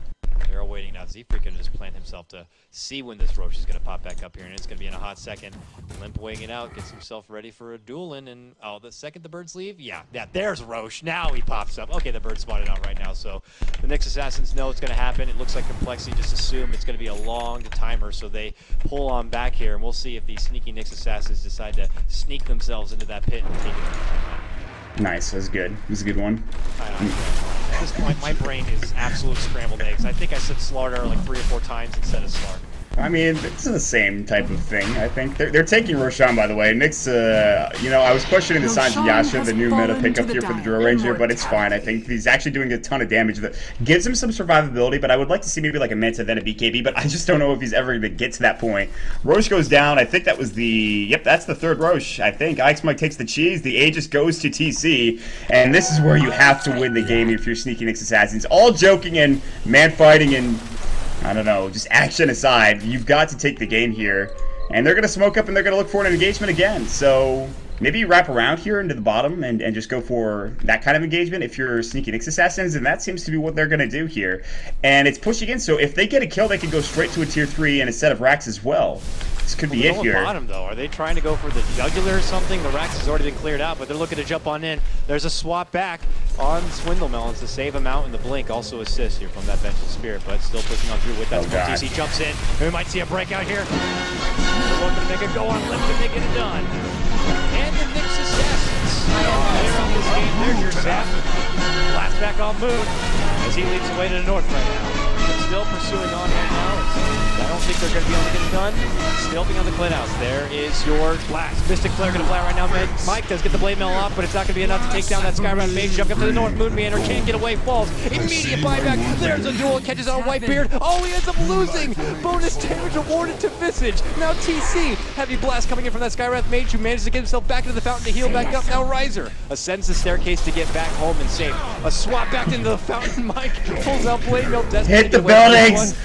they're all waiting now. Z-Freak can just plant himself to see when this Roche is going to pop back up here, and it's going to be in a hot second. Limp weighing it out, gets himself ready for a dueling, and oh, the second the birds leave, yeah, there's Roche. Now he pops up. Okay, the bird's spotted out right now, so the Nyx Assassins know it's going to happen. It looks like Complexity just assume it's going to be a long timer, so they pull on back here, and we'll see if these sneaky Nyx Assassins decide to sneak themselves into that pit and take it. Nice, that was good. It was a good one. At this point, my brain is absolute scrambled eggs. I think I said slaughter like 3 or 4 times instead of slaughter. I mean, it's the same type of thing, I think. They're taking Roshan, by the way. Nyx, you know, I was questioning the signs of Yasha, the new meta pickup here for the Drill Ranger, but it's fine. I think he's actually doing a ton of damage that gives him some survivability, but I would like to see maybe like a Manta, then a BKB, but I just don't know if he's ever going to get to that point. Roche goes down. I think that was the... Yep, that's the third Roche, I think. Mike takes the cheese. The Aegis goes to TC, and this is where you have to win the game if you're sneaking Nyx Assassins. All joking and man-fighting and... I don't know, just action aside, you've got to take the game here. And they're going to smoke up and they're going to look for an engagement again. So maybe you wrap around here into the bottom and just go for that kind of engagement if you're sneaking Nyx Assassins. And that seems to be what they're going to do here. And it's pushing in, so if they get a kill, they can go straight to a tier 3 and a set of racks as well. This could be it here. Bottom, though. Are they trying to go for the jugular or something? The racks has already been cleared out, but they're looking to jump on in. There's a swap back on Swindle Melons to save him out, and the blink also assists here from that Vengeful Spirit, but still pushing on through with that. TC jumps in. We might see a breakout here. They're looking to make it go on limp to make it done. And the Nyx Assassins. Clear out this game. There's your zap. Blast back on Moon as he leads away to the north right now. But still pursuing on right now. I don't think they're going to be able to get it done. Still being on the clean house. There is your blast. Mystic Flare going to fly right now. Mike does get the blade mail off, but it's not going to be enough to take down that Skywrath Mage. Jump up to the north. Moon Meander can't get away. Falls. Immediate buyback. There's a duel. Catches on Whitebeard. Oh, he ends up losing. Bonus damage awarded to Visage. Now TC. Heavy blast coming in from that Skywrath Mage who manages to get himself back into the fountain to heal back up. Now Riser ascends the staircase to get back home and safe. A swap back into the fountain. Mike pulls out blade mail. Hit the buildings.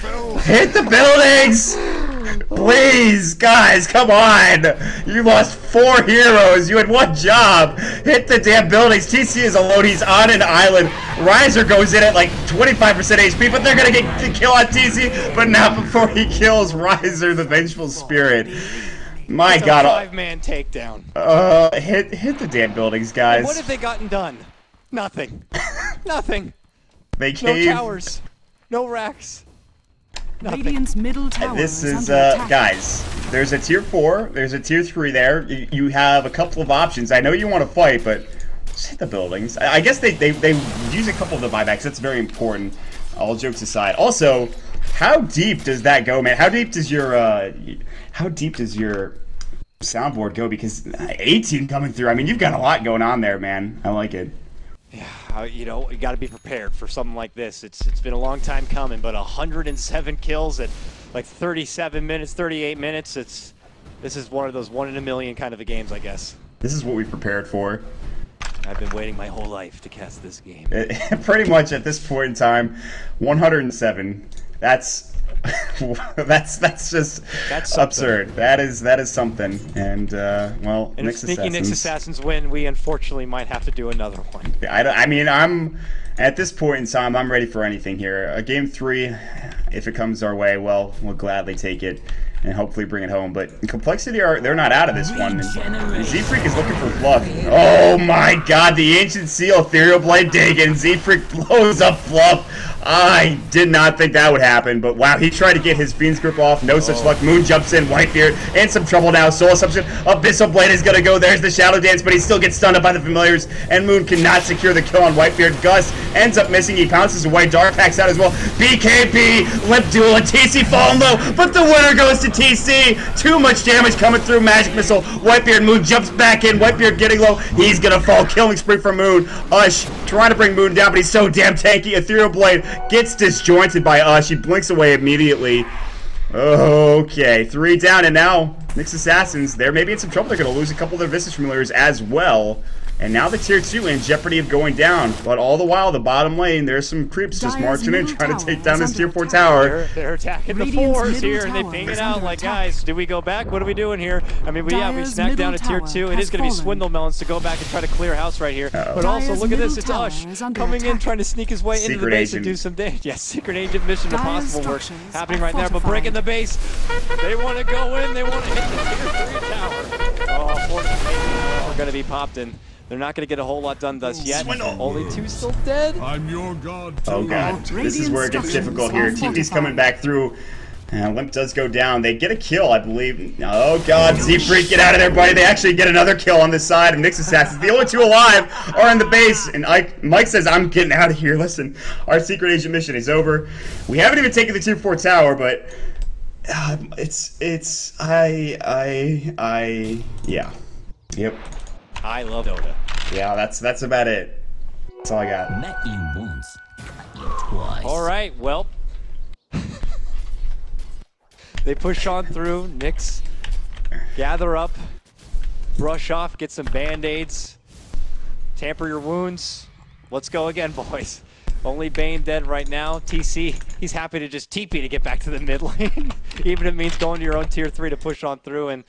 Hit the buildings. Please, guys, come on! You lost 4 heroes. You had 1 job. Hit the damn buildings. TC is alone. He's on an island. Riser goes in at like 25% HP, but they're gonna get the kill on TC, but not before he kills Riser, the Vengeful Spirit. My God! 5-man takedown. Hit the damn buildings, guys. And what have they gotten done? Nothing. Nothing. They caved. No towers. No racks. Radiant's middle tower this is guys, there's a tier 4, there's a tier 3 there. You have a couple of options. I know you want to fight, but just hit the buildings. I guess they use a couple of the buybacks. That's very important. All jokes aside. Also, how deep does that go, man? How deep does your soundboard go? Because 18 coming through. I mean, you've got a lot going on there, man. I like it. Yeah, you know, you got to be prepared for something like this. It's been a long time coming, but 107 kills at like 37 minutes, 38 minutes. This is one of those 1 in a million kind of a games, I guess. This is what we prepared for. I've been waiting my whole life to cast this game. Pretty much at this point in time, 107. That's absurd. That is something. And well, and if sneaky Nyx Assassins win, we unfortunately might have to do another one. I mean, I'm at this point in time, I'm ready for anything here. A game 3, if it comes our way, well, we'll gladly take it and hopefully bring it home. But Complexity they're not out of this one. Z-Freak is looking for Fluff. Oh my God, the Ancient Seal, Ethereal Blade Dagon. Z-Freak blows up Fluff. I did not think that would happen, but wow, he tried to get his Beans grip off. No such luck. Moon jumps in. Whitebeard in some trouble now. Soul Assumption. Abyssal Blade is going to go. There's the Shadow Dance, but he still gets stunned up by the Familiars, and Moon cannot secure the kill on Whitebeard. Gus ends up missing. He pounces away. Dark packs out as well. BKB, Lip Duel, and TC falling low, but the winner goes to TC. Too much damage coming through. Magic Missile. Whitebeard, Moon jumps back in. Whitebeard getting low. He's going to fall. Killing spree for Moon. Ush trying to bring Moon down, but he's so damn tanky. Ethereal Blade gets disjointed by Ush. He blinks away immediately. Okay, 3 down, and now Nyx Assassins, they're maybe in some trouble. They're going to lose a couple of their Visage Familiars as well. And now the tier 2 in jeopardy of going down. But all the while, the bottom lane, there's some creeps just marching in, trying to take down this tier 4 tower. They're attacking the 4s here, and they ping it out like, guys, do we go back? What are we doing here? I mean, we snacked down a tier 2. It is going to be Swindle Melons to go back and try to clear house right here. But also, look at this. It's Ush coming in, trying to sneak his way into the base and do some damage. Yes, Secret Agent Mission Impossible work happening right there, but breaking the base. They want to go in. They want to hit the tier 3 tower. Oh, fortunately, we're going to be popped in. They're not going to get a whole lot done thus yet. Only 2 still dead. I'm your god. Oh god, this is where it gets difficult here. TP's coming back through. Limp does go down. They get a kill, I believe. Oh god, Z-Freak, get out of there, buddy. They actually get another kill on this side of Nyx Assassins. The only 2 alive are in the base, and Mike says, I'm getting out of here. Listen, our secret agent mission is over. We haven't even taken the tier 4 tower, but yeah. Yep. I love Dota. Yeah, that's about it. That's all I got. Met you once, met you twice. All right, well, they push on through. Nyx, gather up, brush off, get some band-aids, tamper your wounds. Let's go again, boys. Only Bane dead right now. TC, he's happy to just TP to get back to the mid lane, even if it means going to your own tier 3 to push on through. And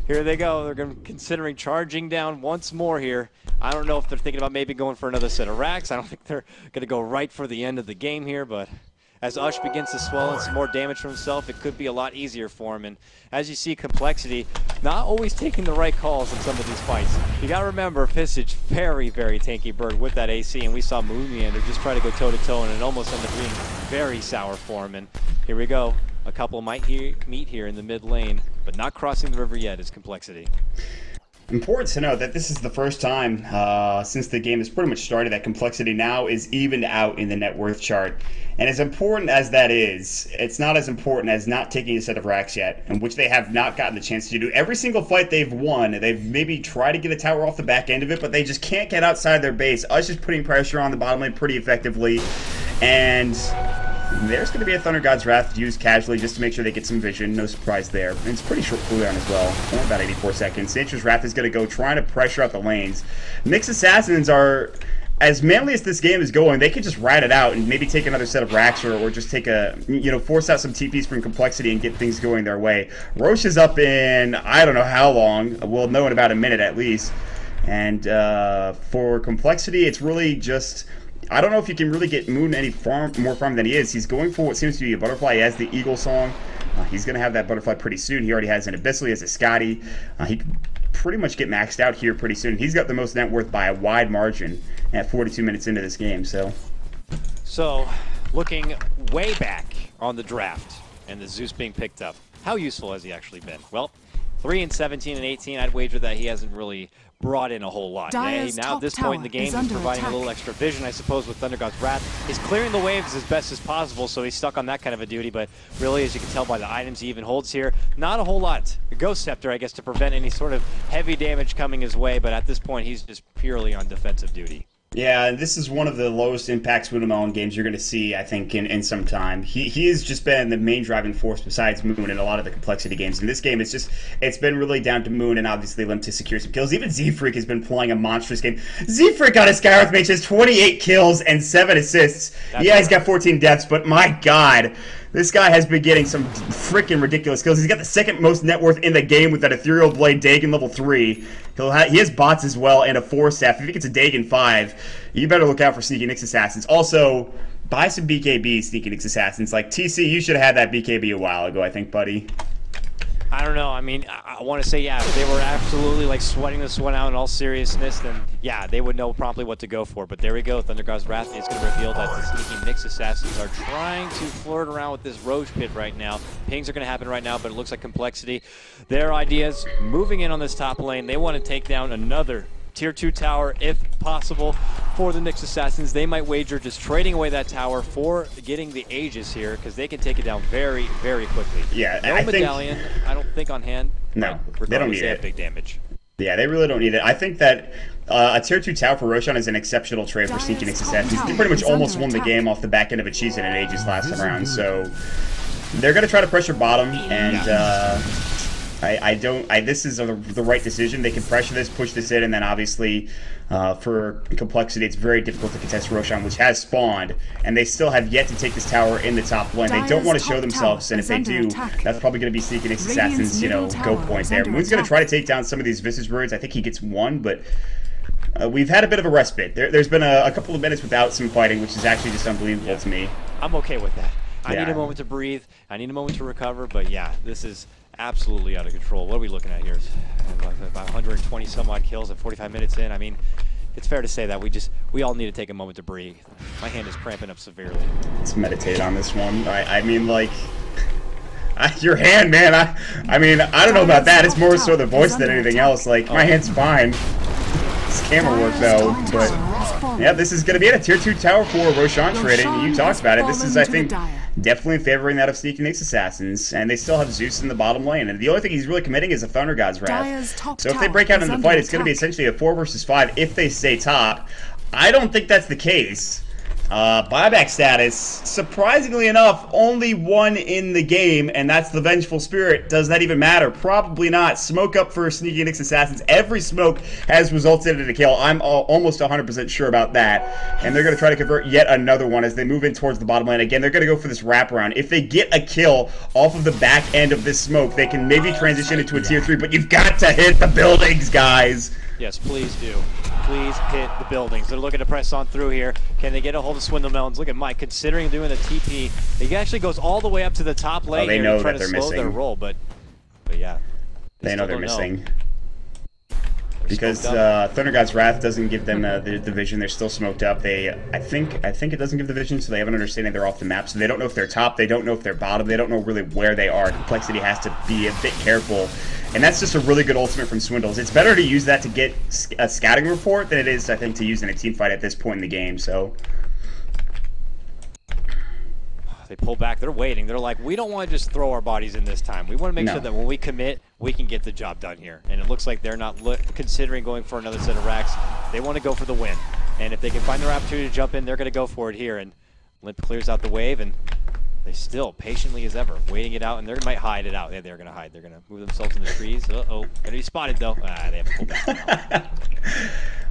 here they go. They're considering charging down once more here. I don't know if they're thinking about maybe going for another set of racks. I don't think they're going to go right for the end of the game here, but as Ush begins to swell and some more damage for himself, it could be a lot easier for him. And as you see, Complexity not always taking the right calls in some of these fights. You got to remember, Visage, very, very tanky bird with that AC, and we saw Moonmeander just try to go toe-to-toe, and it almost ended up being very sour for him. And here we go. A couple might meet here in the mid lane, but not crossing the river yet is Complexity. Important to note that this is the first time since the game has pretty much started that Complexity now is evened out in the net worth chart. And as important as that is, it's not as important as not taking a set of racks yet, in which they have not gotten the chance to do. Every single fight they've won, they've maybe tried to get a tower off the back end of it, but they just can't get outside their base. Us is putting pressure on the bottom lane pretty effectively, and there's going to be a Thunder God's Wrath used casually just to make sure they get some vision. No surprise there. And it's pretty short cooldown as well. Only about 84 seconds. Nature's Wrath is going to go trying to pressure out the lanes. Nyx Assassins are, as manly as this game is going, they could just ride it out and maybe take another set of racks or just take a, force out some TPs from Complexity and get things going their way. Roche is up in, I don't know how long. We'll know in about a minute at least. And for Complexity, it's really just, I don't know if you can really get Moon any more farm than he is. He's going for what seems to be a butterfly. He has the Eagle song. He's going to have that butterfly pretty soon. He already has an Abyssal. He has a Scotty. He can pretty much get maxed out here pretty soon. He's got the most net worth by a wide margin at 42 minutes into this game. So looking way back on the draft and the Zeus being picked up, how useful has he actually been? Well, 3 and 17 and 18, I'd wager that he hasn't really brought in a whole lot. Now at this point in the game, he's providing a little extra vision, I suppose, with Thunder God's Wrath. He's clearing the waves as best as possible, so he's stuck on that kind of a duty, but really, as you can tell by the items he even holds here, not a whole lot. A Ghost Scepter, I guess, to prevent any sort of heavy damage coming his way, but at this point, he's just purely on defensive duty. Yeah, this is one of the lowest impact Swindlemelon games you're going to see, I think, in some time. He has just been the main driving force besides Moon in a lot of the Complexity games. In this game, it's been really down to Moon and obviously Limp to secure some kills. Even Z-Freak has been playing a monstrous game. Z-Freak on his Skywrath Mage has 28 kills and 7 assists. Yeah, he's got 14 deaths, but my God, this guy has been getting some freaking ridiculous kills. He's got the second most net worth in the game with that Ethereal Blade Dagon level 3. He has bots as well and a 4-staff. If he gets a Dagon 5, you better look out for Sneaky Nyx Assassins. Also, buy some BKB Sneaky Nyx Assassins. Like, TC, you should have had that BKB a while ago, I think, buddy. I don't know. I mean, I want to say, yeah, if they were absolutely like sweating this one out in all seriousness, then yeah, they would know promptly what to go for. But there we go. Thunder God's Wrath is going to reveal that the sneaky Nyx Assassins are trying to flirt around with this Roach Pit right now. Pings are going to happen right now, but it looks like Complexity. Their ideas moving in on this top lane. They want to take down another Tier 2 tower if possible for the Nyx Assassins. They might wager just trading away that tower for getting the Aegis here because they can take it down very, very quickly. Yeah, no medallion, I don't think on hand. No, they don't need it. Big damage. Yeah, they really don't need it. I think that a Tier 2 tower for Roshan is an exceptional trade for sneaky Nyx Assassins. They pretty much almost won the game off the back end of a cheese and an Aegis last round, so they're going to try to pressure bottom, and this is the right decision. They can pressure this, push this in, and then obviously for Complexity, it's very difficult to contest Roshan, which has spawned, and they still have yet to take this tower in the top lane. They don't want to show themselves, and if they do, that's probably going to be sneaky Nyx Assassins, go point there. Moon's going to try to take down some of these Visage Birds. I think he gets one, but we've had a bit of a respite. There's been a couple of minutes without some fighting, which is actually just unbelievable to me. I'm okay with that. I need a moment to breathe. I need a moment to recover, but yeah, this is absolutely out of control. What are we looking at here? About 120 some odd kills at 45 minutes in. I mean, it's fair to say that we all need to take a moment to breathe. My hand is cramping up severely. Let's meditate on this one. I mean, like, your hand, man. I mean, I don't know about that. It's more so the voice than anything else. Like, my hand's fine. It's camera work though, but yeah, this is going to be at a Tier 2 tower for Roshan trading. You talked about it. This is, I think, definitely favoring that of sneaky Nyx Assassins, and they still have Zeus in the bottom lane. And the only thing he's really committing is a Thunder God's Wrath. So if they break out in the fight, it's going to be essentially a 4 versus 5 if they stay top. I don't think that's the case. Buyback status, surprisingly enough, only one in the game, and that's the Vengeful Spirit. Does that even matter? Probably not. Smoke up for sneaky Nyx Assassins. Every smoke has resulted in a kill. I'm almost 100% sure about that. And they're going to try to convert yet another one as they move in towards the bottom lane. Again, they're going to go for this wraparound. If they get a kill off of the back end of this smoke, they can maybe transition into a Tier 3, but you've got to hit the buildings, guys. Yes, please do. Please hit the buildings. They're looking to press on through here. Can they get a hold of Swindle Melons? Look at Mike, considering doing the TP. He actually goes all the way up to the top lane they here know to try that to they're slow missing. their roll, but yeah. They know they're missing. Because Thunder God's Wrath doesn't give them the vision. They're still smoked up. I think it doesn't give the vision, so they have an understanding they're off the map. So they don't know if they're top. They don't know if they're bottom. They don't know really where they are. Complexity has to be a bit careful. And that's just a really good ultimate from Swindles. It's better to use that to get a scouting report than it is, I think, to use in a team fight at this point in the game. So they pull back. They're waiting. They're like, we don't want to just throw our bodies in this time. We want to make sure that when we commit, we can get the job done here. And it looks like they're not considering going for another set of racks. They want to go for the win. And if they can find their opportunity to jump in, they're going to go for it here. And Limp clears out the wave, and they still, patiently as ever, waiting it out, and they might hide it out. Yeah, they're going to hide. They're going to move themselves in the trees. Uh-oh. Going to be spotted, though. They have to pull back now.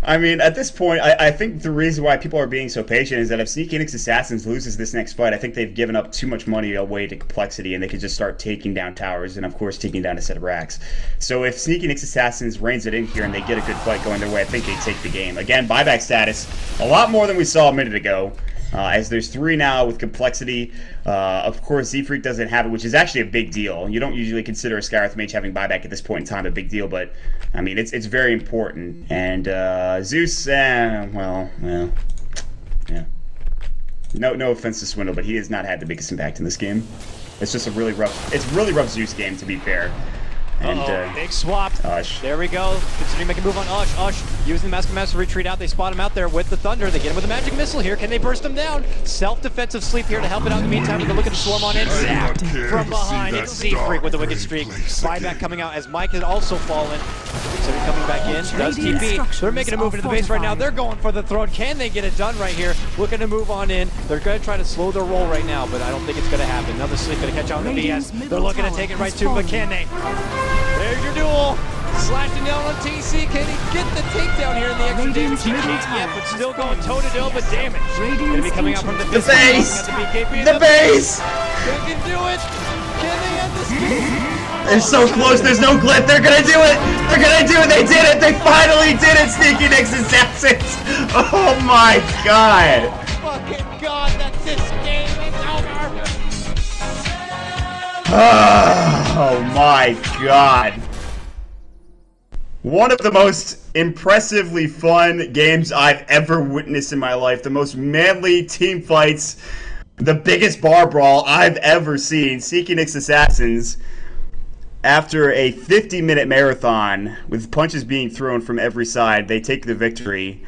I mean, at this point, I think the reason why people are being so patient is that if Sneaky Nyx Assassins loses this next fight, I think they've given up too much money away to Complexity, and they could just start taking down towers and, of course, taking down a set of racks. So if Sneaky Nyx Assassins reins it in here and they get a good fight going their way, I think they take the game. Again, buyback status, a lot more than we saw a minute ago. As there's 3 now with Complexity. Of course, Z-Freak doesn't have it, which is actually a big deal. You don't usually consider a Skywrath Mage having buyback at this point in time a big deal, but, I mean, it's very important. And Zeus, well, yeah. No offense to Swindle, but he has not had the biggest impact in this game. It's just a really rough Zeus game, to be fair. And, big swap. Ush. There we go. Considering making a move on Ush. Ush using the Mask of Master to retreat out. They spot him out there with the Thunder. They get him with a magic missile here. Can they burst him down? Self-defensive sleep here to help it out in the meantime. They're looking to swarm on in. Zapped from behind. It's Z-Freak with the wicked streak. Buyback coming out as Mike has also fallen. So he's coming back in. Does TP. They're making a move into the base right now. They're going for the throne. Can they get it done right here? Looking to move on in. They're going to try to slow their roll right now, but I don't think it's going to happen. Another sleep going to catch out on the BS. They're looking to take it right to, but can they? There's your duel. Slashing down on TC. Can he get the takedown here in the extra damage? He can't yet, but still going toe-to-toe, but damage. Going to be coming out from the base. The base. They can do it. Can they end this game? They're so close. There's no glitch. They're going to do it. They're going to do it. They did it. They finally did it, Sneaky Nyx Assassins. Oh, my God. Fucking God, that's this game. It's over. Oh my god. One of the most impressively fun games I've ever witnessed in my life. The most manly team fights. The biggest bar brawl I've ever seen. Seeking Nyx Assassins, after a 50-minute marathon with punches being thrown from every side, they take the victory.